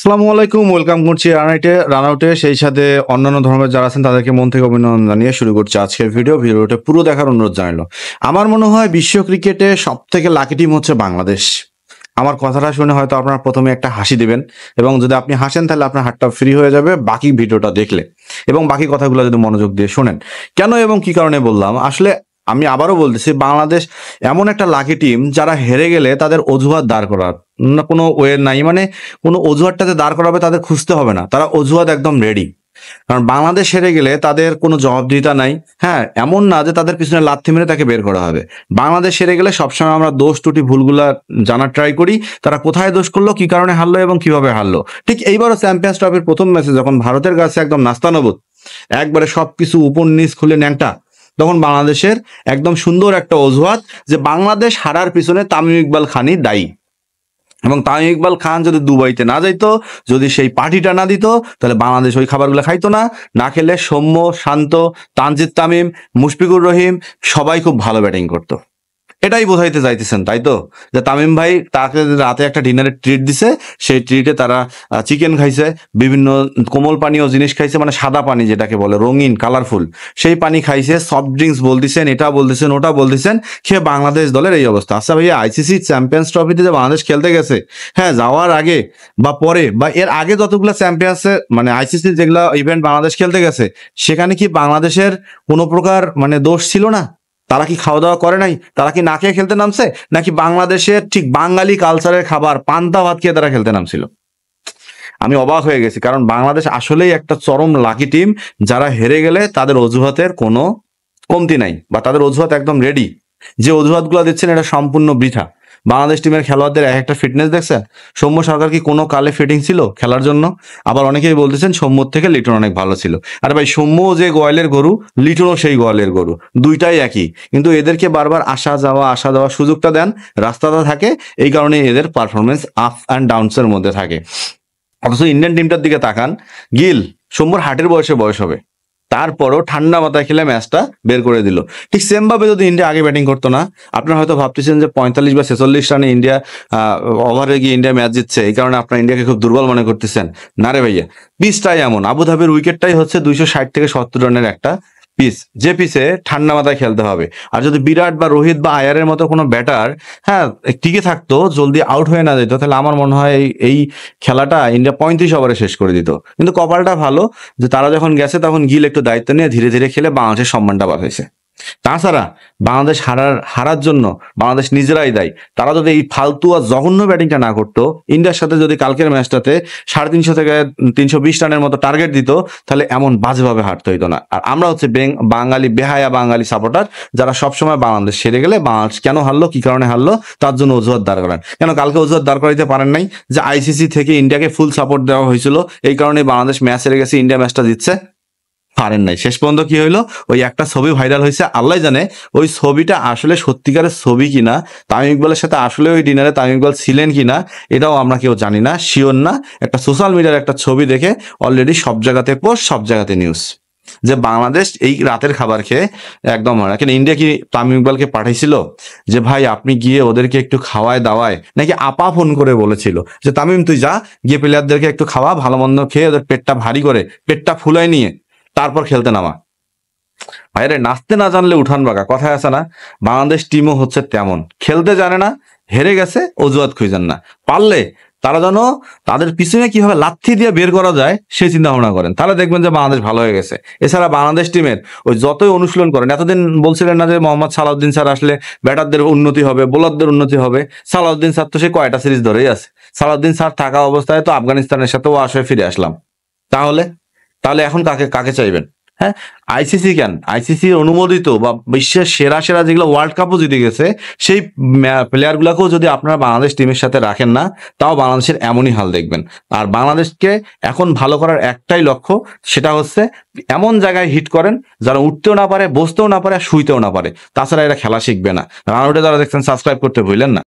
আসসালামু আলাইকুম, ওয়েলকাম করছি রানআউটে। সেই সাথে অন্যান্য ধর্মের যারা আছেন তাদেরকে মন থেকে অভিনন্দন জানিয়ে শুরু করছি আজকের ভিডিওটা পুরো দেখার অনুরোধ জানালো। আমার মনে হয় বিশ্ব ক্রিকেটে সব থেকে লাকি টিম হচ্ছে বাংলাদেশ। আমার কথাটা শুনে হয়তো আপনারা প্রথমে একটা হাসি দিবেন, এবং যদি আপনি হাসেন তাহলে আপনার হাতটা ফ্রি হয়ে যাবে বাকি ভিডিওটা দেখলে, এবং বাকি কথাগুলো যদি মনোযোগ দিয়ে শোনেন। কেন এবং কি কারণে বললাম, আসলে আমি আবারও বলতেছি, বাংলাদেশ এমন একটা লাকি টিম যারা হেরে গেলে তাদের অজুহাত দাঁড় করার না কোনো ওয়ে নাই, মানে কোনো অজুহাতটাতে দাঁড় করাবে তাদের খুঁজতে হবে না, তারা অজুহাত একদম রেডি। কারণ বাংলাদেশ হেরে গেলে তাদের কোনো জবাবদিহিতা নাই। হ্যাঁ, এমন না যে তাদের পিছনে লাথি মেরে তাকে বের করা হবে। বাংলাদেশ হেরে গেলে সবসময় আমরা দোষ ত্রুটি ভুলগুলা জানার ট্রাই করি, তারা কোথায় দোষ করলো, কি কারণে হারলো এবং কিভাবে হারলো। ঠিক এইবারও চ্যাম্পিয়ন্স ট্রফির প্রথম ম্যাচে যখন ভারতের কাছে একদম নাস্তানবুদ, একবারে সবকিছু উপর নিচ খুলে ন্যাংটা, তখন বাংলাদেশের একদম সুন্দর একটা অজুহাত যে বাংলাদেশ হারার পিছনে তামিম ইকবাল খানই দায়ী। এবং তামিম ইকবাল খান যদি দুবাইতে না যাইতো, যদি সেই পার্টিটা না দিত, তাহলে বাংলাদেশ ওই খাবারগুলো খাইতো না। না খেলে সৌম্য, শান্ত, তানজিদ তামিম, মুশফিকুর রহিম সবাই খুব ভালো ব্যাটিং করতো। এটাই বোঝাইতে চাইতেছেন, তাই তো? যে তামিম ভাই তাকে রাতে একটা ডিনারের ট্রিট দিছে, সেই ট্রিটে তারা চিকেন খাইছে, বিভিন্ন কোমল পানীয় জিনিস খাইছে, মানে সাদা পানি যেটাকে বলে রঙিন কালারফুল, সেই পানি খাইছে, সফট ড্রিঙ্কস বলতেছেন, এটা বলতেছেন, ওটা বলতেছেন, খেয়ে বাংলাদেশ দলের এই অবস্থা। আচ্ছা ভাইয়া, আইসিসি চ্যাম্পিয়ন্স ট্রফিতে যে বাংলাদেশ খেলতে গেছে, হ্যাঁ, যাওয়ার আগে বা পরে বা এর আগে যতগুলো চ্যাম্পিয়ন্সে মানে আইসিসি যেগুলো ইভেন্ট বাংলাদেশ খেলতে গেছে, সেখানে কি বাংলাদেশের কোনো প্রকার মানে দোষ ছিল না? তারা কি খাওয়া দাওয়া করে নাই? তারা কি না খেয়ে খেলতে নামছে? নাকি বাংলাদেশের ঠিক বাঙালি কালচারের খাবার পান্তা ভাত খেয়ে তারা খেলতে নামছিল? আমি অবাক হয়ে গেছি, কারণ বাংলাদেশ আসলেই একটা চরম লাকি টিম, যারা হেরে গেলে তাদের অজুহাতের কোনো কমতি নাই, বা তাদের অজুহাত একদম রেডি। যে অজুহাতগুলো দিচ্ছেন এটা সম্পূর্ণ বৃথা। বাংলাদেশ টিমের খেলোয়াড়দের এক একটা ফিটনেস দেখছেন? সৌম্য সরকার কি কোনো কালে ফিটিং ছিল খেলার জন্য? আবার অনেকেই বলতেছেন সৌম্যর থেকে লিটন অনেক ভালো ছিল। আরে ভাই, সৌম্য যে গোয়ালের গরু, লিটনও সেই গোয়ালের গরু, দুইটাই একই। কিন্তু এদেরকে বারবার আসা যাওয়া সুযোগটা দেন, রাস্তাটা থাকে, এই কারণে এদের পারফরমেন্স আপ অ্যান্ড ডাউনসের মধ্যে থাকে। অথচ ইন্ডিয়ান টিমটার দিকে তাকান, গিল সৌম্যর হার্টের বয়স হবে, তারপরও ঠান্ডা মাথায় খেলে ম্যাচটা বের করে দিল। ঠিক সেম ভাবে যদি ইন্ডিয়া আগে ব্যাটিং করতো না, আপনারা হয়তো ভাবতেছেন যে 45 বা 46 রানে ইন্ডিয়া ওভারে গিয়ে ইন্ডিয়া ম্যাচ জিতছে, এই কারণে আপনারা ইন্ডিয়াকে খুব দুর্বল মনে করতেছেন। না রে ভাইয়া, পিচটাই এমন, আবুধাবির উইকেটটাই হচ্ছে 260 থেকে 70 রানের একটা পিচ, যে পিচে ঠান্ডা মাথায় খেলতে হবে। আর যদি বিরাট বা রোহিত বা আয়ারের মতো কোনো ব্যাটার, হ্যাঁ, টিকে থাকতো, জলদি আউট হয়ে না যেত, তাহলে আমার মনে হয় এই খেলাটা ইন্ডিয়া 35 ওভারে শেষ করে দিত। কিন্তু কপালটা ভালো যে তারা যখন গেছে তখন গিল একটু দায়িত্ব নিয়ে ধীরে ধীরে খেলে বাংলাদেশের সম্মানটা বাড়াইছে। তাছাড়া বাংলাদেশ হারার জন্য বাংলাদেশ নিজেরাই দায়ী। তারা যদি এই ফালতু আর জঘন্য ব্যাটিংটা না করতো, ইন্ডিয়ার সাথে যদি কালকের ম্যাচটাতে 350 থেকে 320 রানের মতো টার্গেট দিত, তাহলে এমন বাজেভাবে হারতে হইতো না। আর আমরা হচ্ছে বাঙালি বেহায়া বাঙালি সাপোর্টার, যারা সবসময় বাংলাদেশ হেরে গেলে বাংলাদেশ কেন হারলো, কি কারণে হারলো, তার জন্য অজুহাত দাঁড় করান। কেন কালকে অজুহাত দাঁড় করাইতে পারেন নাই যে আইসিসি থেকে ইন্ডিয়াকে ফুল সাপোর্ট দেওয়া হয়েছিল, এই কারণে বাংলাদেশ ম্যাচ হেরে গেছে, ইন্ডিয়া ম্যাচটা জিতছে? পারেন নাই। শেষ পর্যন্ত কি হইলো, ওই একটা ছবি ভাইরাল হয়েছে, আল্লাহ জানে ওই ছবিটা আসলে সত্যিকারের ছবি কিনা, তামিম ইকবালের সাথে আসলে ওই ডিনারে তামিম ইকবাল ছিলেন কিনা, এটাও আমরা কেউ জানি না, শিওর না। একটা সোশ্যাল মিডিয়ার একটা ছবি দেখে অলরেডি সব জায়গাতে পোস্ট, সব জায়গাতে নিউজ, যে বাংলাদেশ এই রাতের খাবার খেয়ে একদম হয় না। কিন্তু ইন্ডিয়া কি তামিম ইকবালকে পাঠাইছিল যে ভাই আপনি গিয়ে ওদেরকে একটু খাওয়ায় দাওয়ায়, নাকি আপা ফোন করে বলেছিল যে তামিম তুই যা গিয়ে প্লেয়ারদেরকে একটু খাওয়া, ভালো মন্দ খেয়ে ওদের পেটটা ভারী করে, পেটটা ফুলাই নিয়ে তারপর খেলতে নামা? ভাইরে, নাচতে না জানলে উঠান বাঁকা, কথায় আছে না? বাংলাদেশ টিমও হচ্ছে তেমন, খেলতে জানে না, হেরে গেছে, অজুহাত খুঁজেন না। পারলে তারা যেন তাদের পিছনে কিভাবে লাথি দিয়ে বের করা যায় সেই চিন্তা ভাবনা করেন, তাহলে দেখবেন যে বাংলাদেশ ভালো হয়ে গেছে। এছাড়া বাংলাদেশ টিমের ওই যতই অনুশীলন করেন, এতদিন বলছিলেন না যে মোহাম্মদ সালাউদ্দিন স্যার আসলে ব্যাটারদের উন্নতি হবে, বোলারদের উন্নতি হবে। সালাউদ্দিন স্যার তো সে কয়টা সিরিজ ধরেই আছে। সালাউদ্দিন স্যার থাকা অবস্থায় তো আফগানিস্তানের সাথেও আসলে ফিরে আসলাম। তাহলে তাহলে এখন কাকে কাকে চাইবেন? হ্যাঁ, আইসিসি কেন, আইসিসি অনুমোদিত বা বিশ্বের সেরা সেরা যেগুলো ওয়ার্ল্ড কাপও জিতে গেছে, সেই প্লেয়ার গুলাকেও যদি আপনারা বাংলাদেশ টিমের সাথে রাখেন না, তাও বাংলাদেশের এমনই হাল দেখবেন। আর বাংলাদেশকে এখন ভালো করার একটাই লক্ষ্য, সেটা হচ্ছে এমন জায়গায় হিট করেন যারা উঠতেও না পারে, বসতেও না পারে, শুইতেও না পারে, তাছাড়া এরা খেলা শিখবে না। রানআউটে যারা দেখছেন সাবস্ক্রাইব করতে ভুলেন না।